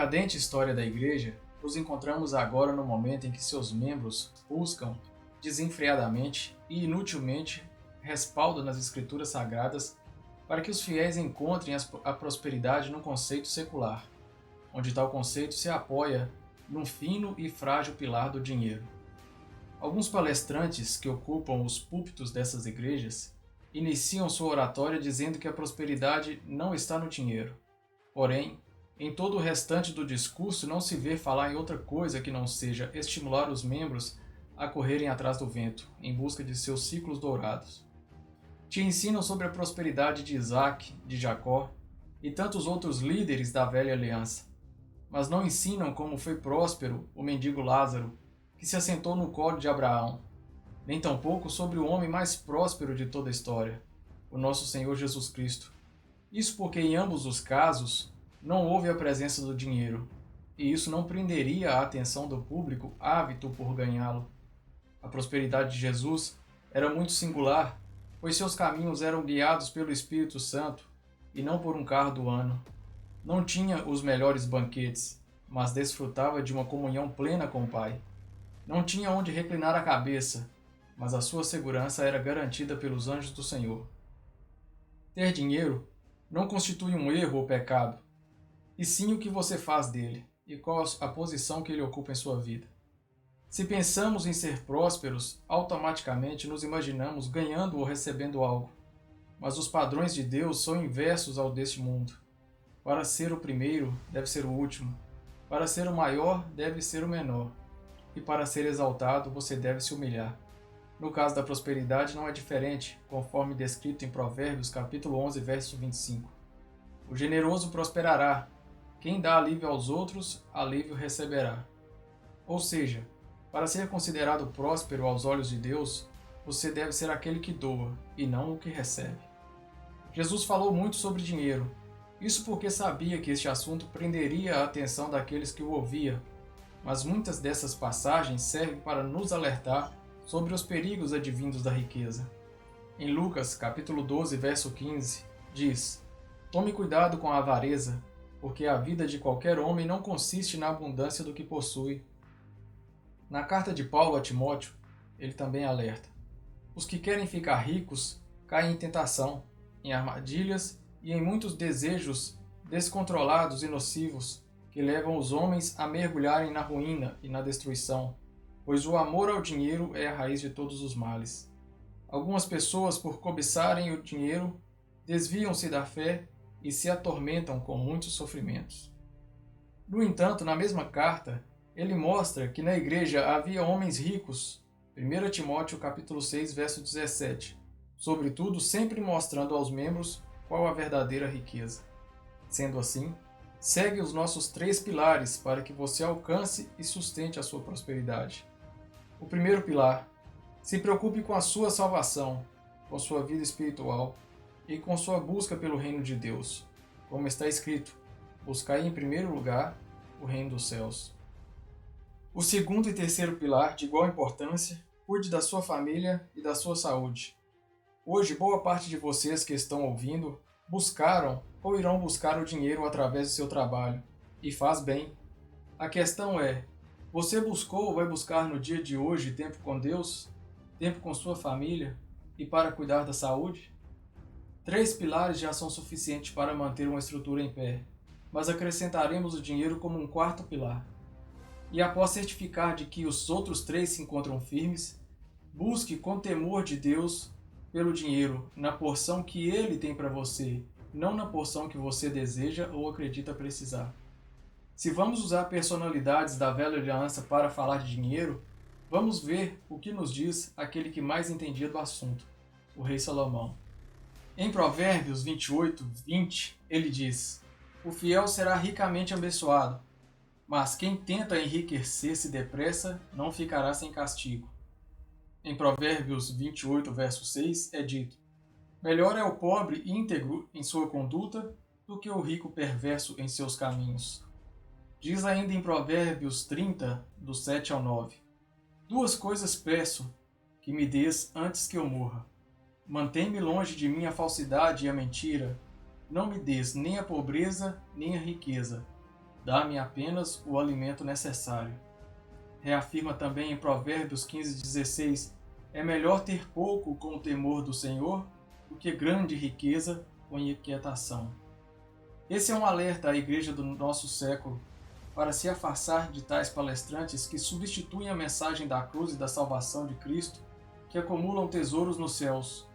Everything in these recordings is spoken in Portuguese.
decadente história da Igreja, nos encontramos agora no momento em que seus membros buscam desenfreadamente e inutilmente respaldo nas Escrituras Sagradas para que os fiéis encontrem a prosperidade num conceito secular, onde tal conceito se apoia num fino e frágil pilar do dinheiro. Alguns palestrantes que ocupam os púlpitos dessas igrejas iniciam sua oratória dizendo que a prosperidade não está no dinheiro. Porém, em todo o restante do discurso não se vê falar em outra coisa que não seja estimular os membros a correrem atrás do vento, em busca de seus ciclos dourados. Te ensinam sobre a prosperidade de Isaac, de Jacó e tantos outros líderes da velha aliança, mas não ensinam como foi próspero o mendigo Lázaro, que se assentou no colo de Abraão, nem tampouco sobre o homem mais próspero de toda a história, o nosso Senhor Jesus Cristo. Isso porque em ambos os casos não houve a presença do dinheiro, e isso não prenderia a atenção do público ávido por ganhá-lo. A prosperidade de Jesus era muito singular, pois seus caminhos eram guiados pelo Espírito Santo e não por um carro do ano. Não tinha os melhores banquetes, mas desfrutava de uma comunhão plena com o Pai. Não tinha onde reclinar a cabeça, mas a sua segurança era garantida pelos anjos do Senhor. Ter dinheiro não constitui um erro ou pecado, e sim o que você faz dele e qual a posição que ele ocupa em sua vida. Se pensamos em ser prósperos, automaticamente nos imaginamos ganhando ou recebendo algo, mas os padrões de Deus são inversos ao deste mundo. Para ser o primeiro, deve ser o último. Para ser o maior, deve ser o menor. E para ser exaltado, você deve se humilhar. No caso da prosperidade não é diferente, conforme descrito em Provérbios capítulo 11, verso 25. O generoso prosperará. Quem dá alívio aos outros, alívio receberá. Ou seja, para ser considerado próspero aos olhos de Deus, você deve ser aquele que doa, e não o que recebe. Jesus falou muito sobre dinheiro. Isso porque sabia que este assunto prenderia a atenção daqueles que o ouviam, mas muitas dessas passagens servem para nos alertar sobre os perigos advindos da riqueza. Em Lucas, capítulo 12, verso 15, diz: Tome cuidado com a avareza, porque a vida de qualquer homem não consiste na abundância do que possui. Na carta de Paulo a Timóteo, ele também alerta: os que querem ficar ricos caem em tentação, em armadilhas e em muitos desejos descontrolados e nocivos que levam os homens a mergulharem na ruína e na destruição, pois o amor ao dinheiro é a raiz de todos os males. Algumas pessoas, por cobiçarem o dinheiro, desviam-se da fé e se atormentam com muitos sofrimentos. No entanto, na mesma carta, ele mostra que na igreja havia homens ricos, 1 Timóteo capítulo 6, verso 17, sobretudo sempre mostrando aos membros qual a verdadeira riqueza. Sendo assim, segue os nossos 3 pilares para que você alcance e sustente a sua prosperidade. O primeiro pilar: se preocupe com a sua salvação, com sua vida espiritual e com sua busca pelo reino de Deus. Como está escrito, buscai em primeiro lugar o reino dos céus. O segundo e terceiro pilar, de igual importância, cuide da sua família e da sua saúde. Hoje, boa parte de vocês que estão ouvindo buscaram ou irão buscar o dinheiro através do seu trabalho, e faz bem. A questão é, você buscou ou vai buscar no dia de hoje tempo com Deus, tempo com sua família e para cuidar da saúde? 3 pilares já são suficientes para manter uma estrutura em pé, mas acrescentaremos o dinheiro como um 4º pilar. E após certificar de que os outros 3 se encontram firmes, busque com temor de Deus pelo dinheiro na porção que Ele tem para você, não na porção que você deseja ou acredita precisar. Se vamos usar personalidades da velha aliança para falar de dinheiro, vamos ver o que nos diz aquele que mais entendia do assunto, o rei Salomão. Em Provérbios 28, 20, ele diz: O fiel será ricamente abençoado, mas quem tenta enriquecer-se depressa não ficará sem castigo. Em Provérbios 28, verso 6, é dito: Melhor é o pobre íntegro em sua conduta do que o rico perverso em seus caminhos. Diz ainda em Provérbios 30, do 7 ao 9: 2 coisas peço, que me dês antes que eu morra. Mantém-me longe de mim a falsidade e a mentira. Não me dês nem a pobreza, nem a riqueza. dá-me apenas o alimento necessário. Reafirma também em Provérbios 15:16: é melhor ter pouco com o temor do Senhor do que grande riqueza com inquietação. Esse é um alerta à igreja do nosso século para se afastar de tais palestrantes que substituem a mensagem da cruz e da salvação de Cristo, que acumulam tesouros nos céus,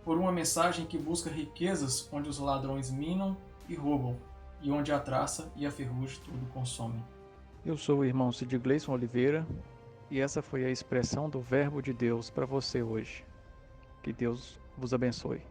por uma mensagem que busca riquezas onde os ladrões minam e roubam, e onde a traça e a ferrugem tudo consomem. Eu sou o irmão Cid Gleison Oliveira e essa foi a expressão do Verbo de Deus para você hoje. Que Deus vos abençoe.